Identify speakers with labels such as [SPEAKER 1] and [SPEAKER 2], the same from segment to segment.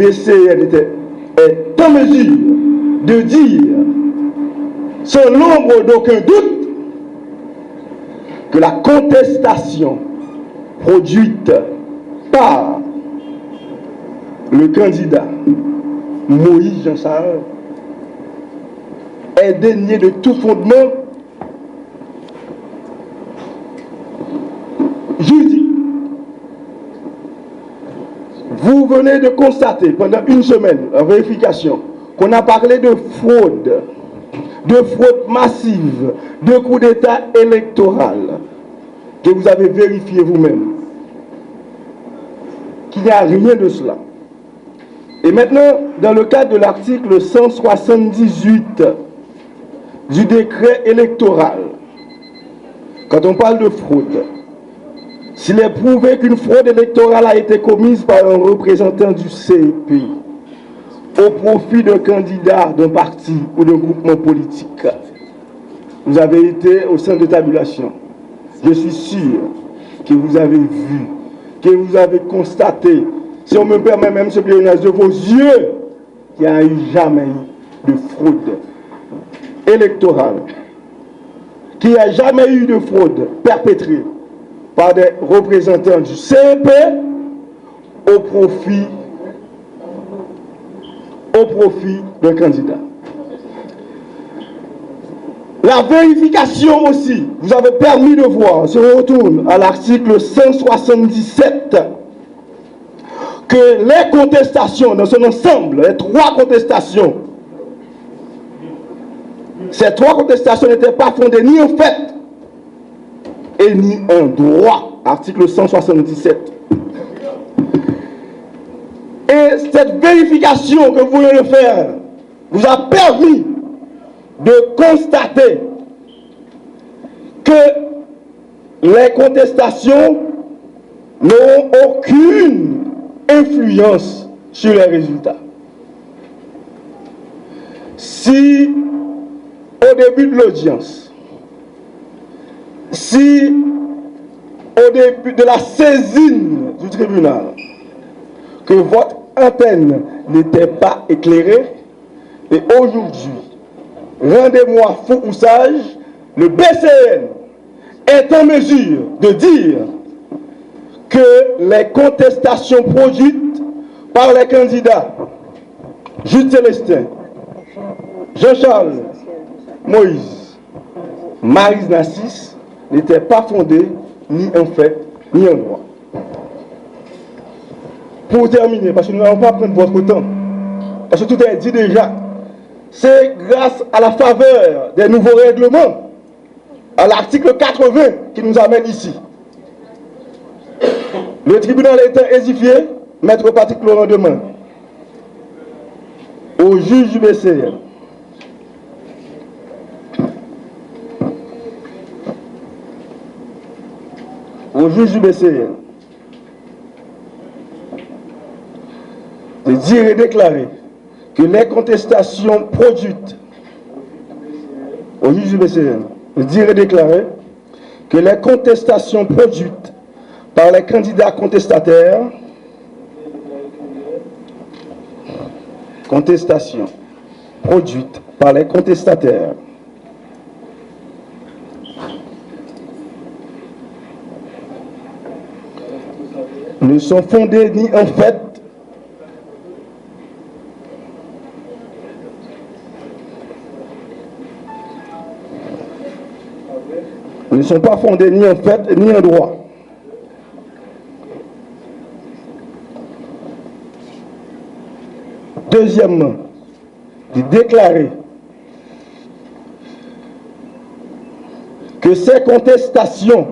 [SPEAKER 1] BCN est en mesure de dire, sans l'ombre d'aucun doute, que la contestation produite par le candidat Moïse Jean Charles est dénuée de tout fondement juridique. Vous venez de constater pendant une semaine en vérification qu'on a parlé de fraude massive, de coup d'État électoral, que vous avez vérifié vous-même, qu'il n'y a rien de cela. Et maintenant, dans le cadre de l'article 178 du décret électoral, quand on parle de fraude, s'il est prouvé qu'une fraude électorale a été commise par un représentant du CEP au profit d'un candidat d'un parti ou d'un groupement politique, vous avez été au centre de tabulation. Je suis sûr que vous avez vu, que vous avez constaté, si on me permet même ce pléonasme de vos yeux, qu'il n'y a eu jamais de fraude électorale, qu'il n'y a jamais eu de fraude perpétrée par des représentants du CEP au profit d'un candidat. La vérification aussi, vous avez permis de voir, si on retourne à l'article 177, que les contestations dans son ensemble, les trois contestations, ces trois contestations n'étaient pas fondées ni en fait et ni en droit. Article 177. Et cette vérification que vous voulez le faire vous a permis de constater que les contestations n'ont aucune influence sur les résultats. Si au début de l'audience, si au début de la saisine du tribunal, que votre antenne n'était pas éclairée, et aujourd'hui, rendez-moi fou ou sage, le BCN est en mesure de dire que les contestations produites par les candidats Jules Célestin, Jean-Charles Moïse, Maryse Nassis n'étaient pas fondées ni en fait ni en droit. Pour terminer, parce que nous n'allons pas prendre votre temps, parce que tout est dit déjà, c'est grâce à la faveur des nouveaux règlements, à l'article 80 qui nous amène ici. Le tribunal étant édifié, Maître Patrick Laurent demande au juge du BCN de dire et déclarer que les contestations produites au juge du BCN, de dire et déclarer que les contestations produites par les candidats contestataires, ne sont fondées ni en fait ne sont pas fondées ni en fait ni en droit. Deuxièmement, de déclarer que ces contestations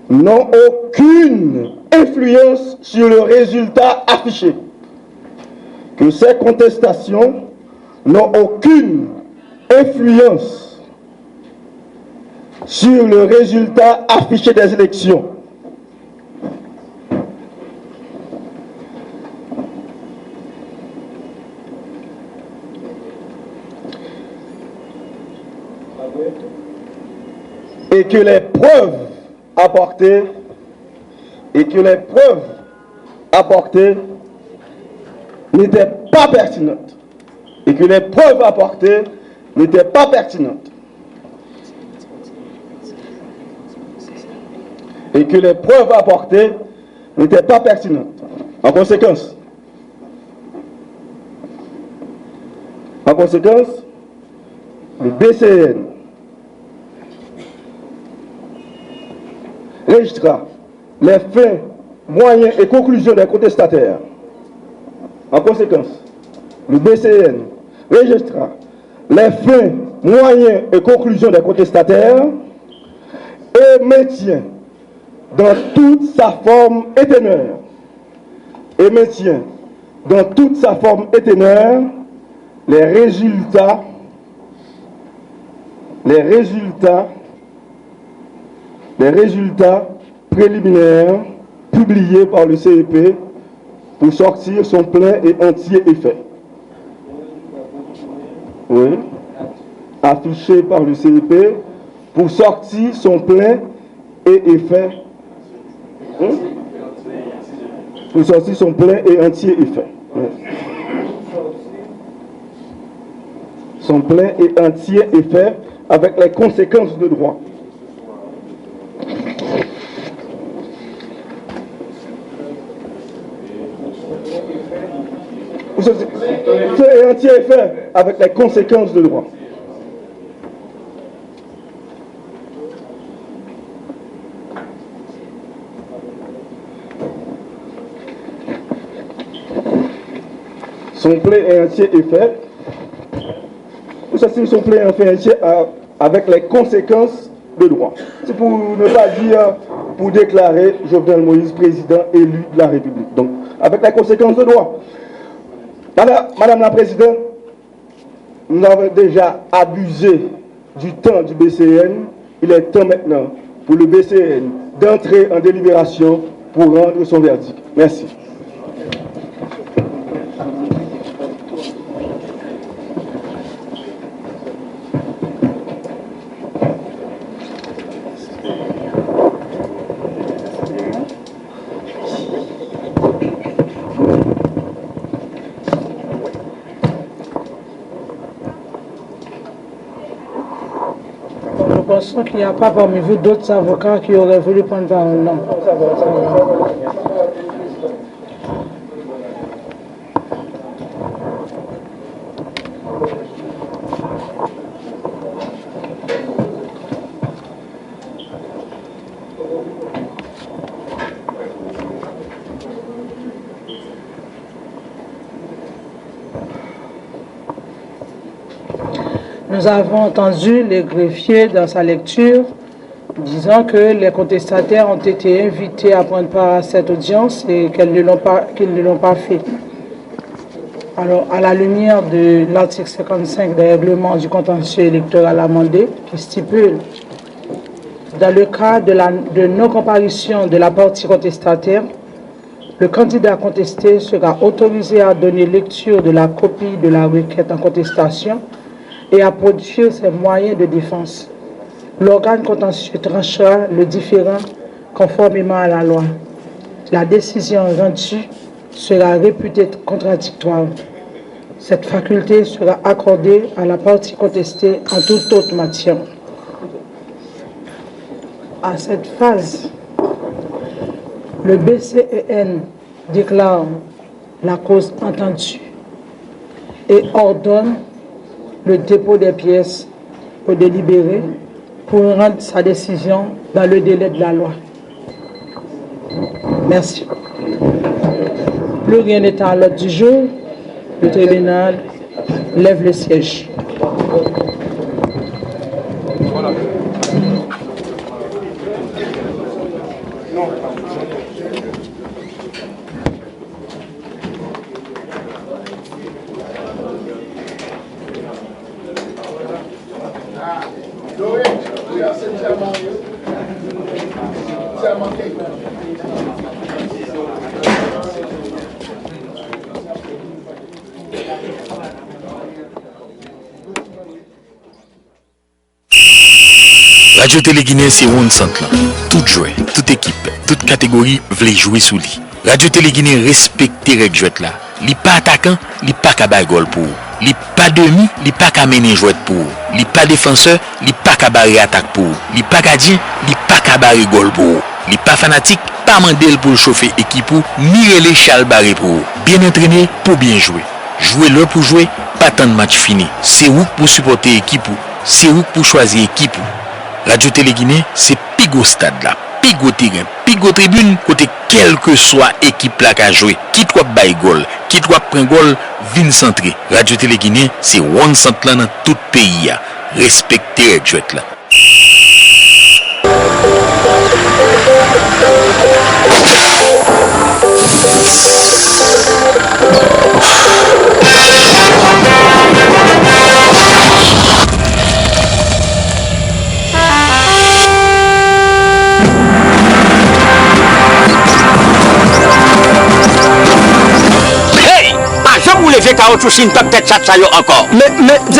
[SPEAKER 1] n'ont aucune influence sur le résultat affiché. Que ces contestations n'ont aucune influence sur le résultat affiché des élections. Et que les preuves apportées n'étaient pas pertinentes et que les preuves apportées n'étaient pas pertinentes. Et que les preuves apportées n'étaient pas pertinentes. En conséquence, le BCN registrera les faits, moyens et conclusions des contestataires. En conséquence, le BCN registrera les faits, moyens et conclusions des contestataires et maintient dans toute sa forme et teneur, les résultats préliminaires publiés par le CEP pour sortir son plein et entier effet. Oui, affiché par le CEP pour sortir son plein et effet. Pour sortir son plein et entier effet. Son plein et entier effet avec les conséquences de droit. Plein et entier effet avec les conséquences de droit. Son plein et entier effet. Ceci son plein et entier avec les conséquences de droit. C'est pour ne pas dire, pour déclarer Jovenel Moïse président élu de la République. Donc, avec les conséquences de droit. Madame la Présidente, nous avons déjà abusé du temps du BCN. Il est temps maintenant pour le BCN d'entrer en délibération pour rendre son verdict. Merci.
[SPEAKER 2] Nous pensons qu'il n'y a pas parmi vous d'autres avocats qui auraient voulu prendre parole. Non. Nous avons entendu le greffier dans sa lecture disant que les contestataires ont été invités à prendre part à cette audience et qu'ils ne l'ont pas fait. Alors, à la lumière de l'article 55 des règlements du contentieux électoral amendé, qui stipule, dans le cas de non-comparution de la partie contestataire, le candidat contesté sera autorisé à donner lecture de la copie de la requête en contestation et à produire ses moyens de défense. L'organe contentieux tranchera le différend conformément à la loi. La décision rendue sera réputée contradictoire. Cette faculté sera accordée à la partie contestée en toute autre matière. À cette phase, le BCN déclare la cause entendue et ordonne le dépôt des pièces pour délibérer, pour rendre sa décision dans le délai de la loi. Merci. Plus rien n'est à l'ordre du jour, le tribunal lève le siège. Voilà.
[SPEAKER 3] Radio Télé Guinée, c'est One Centre. Tout jouet, toute équipe, toute catégorie voulait jouer sous lui. Radio Télé Guinée respecte les règles là. Li pas attaquant, li pas ka bay gol pour. Li pas demi, li pas ka mener jouet pour. Li pas défenseur, li pas ka barrer attaque pour. Li pas gardien, li pas ka barrer gol pour. Li pas fanatique, pas mandel pour chauffer équipe ou, ni relé chal barré pour. Bien entraîné pour bien jouer. Jouer l'heure pour jouer, pas tant de match fini. C'est où pour supporter équipe ou, c'est où pour choisir équipe ou. Radio Télé Guinée, c'est pigo stade là. Pigo terrain, pigo tribune, côté quelle que soit équipe là qu'a joué. Qui doit bay goal, qui doit prendre goal, vin centré. Radio Télé Guinée, c'est one centre là dans tout pays. Respectez Red là.
[SPEAKER 4] Lever caoutchouc sin top tête ça yo encore. Mais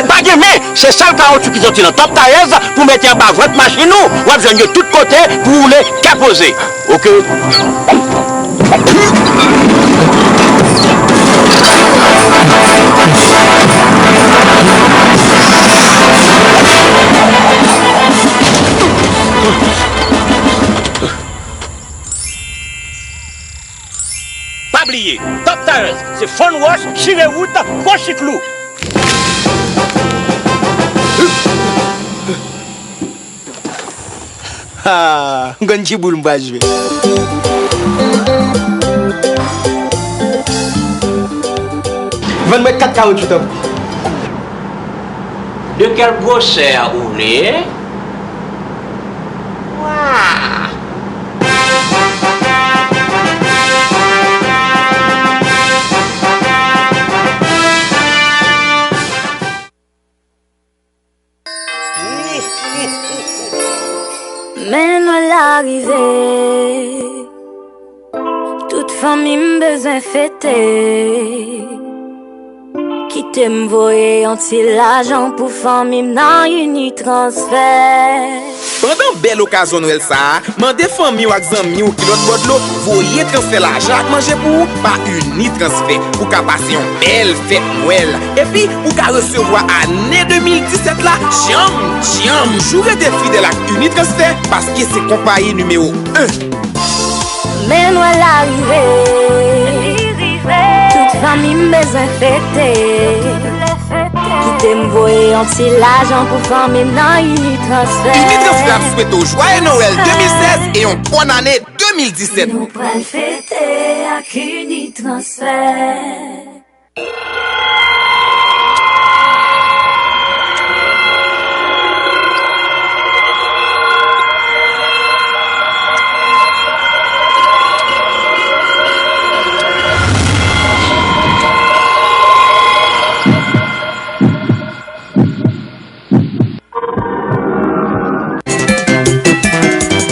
[SPEAKER 4] pas mais c'est ça le caoutchouc qui sont dans top tires pour mettre en bas votre machine ou besoin de tout côté pour rouler caposer. OK. Pas oublier, Top Tires, c'est Fun Wash, Chiré Route, Pochiclou. Ah, Ganji boule m'a joué.
[SPEAKER 5] Vends-moi 4 caoutchouc.
[SPEAKER 4] De quelle grosseur vous voulez?
[SPEAKER 6] Mais nous l'arrivée, toute famille besoin fêter. Qui t'aime voyer anti l'argent pour famille dans une transfert.
[SPEAKER 5] Pendant belle occasion Noël ça, mandez famille ou amis ou qui l'autre bord voyez transfert l'argent manger pour pas une transfert pour qu'à passer une belle fête Noël et puis pour qu'à recevoir année 2017 là, tiens, jouer des fidèles à une transfert parce que c'est compagnie numéro 1.
[SPEAKER 6] Mais Noël arrivé, toute famille besoin fêter. Qui t'aime voyer anti l'argent pour famille dans une transfert.
[SPEAKER 5] Unitransfert souhaite au joyeux Noël 2016 et une bonne année 2017.
[SPEAKER 6] Nous prenons fêter avec Unitransfert.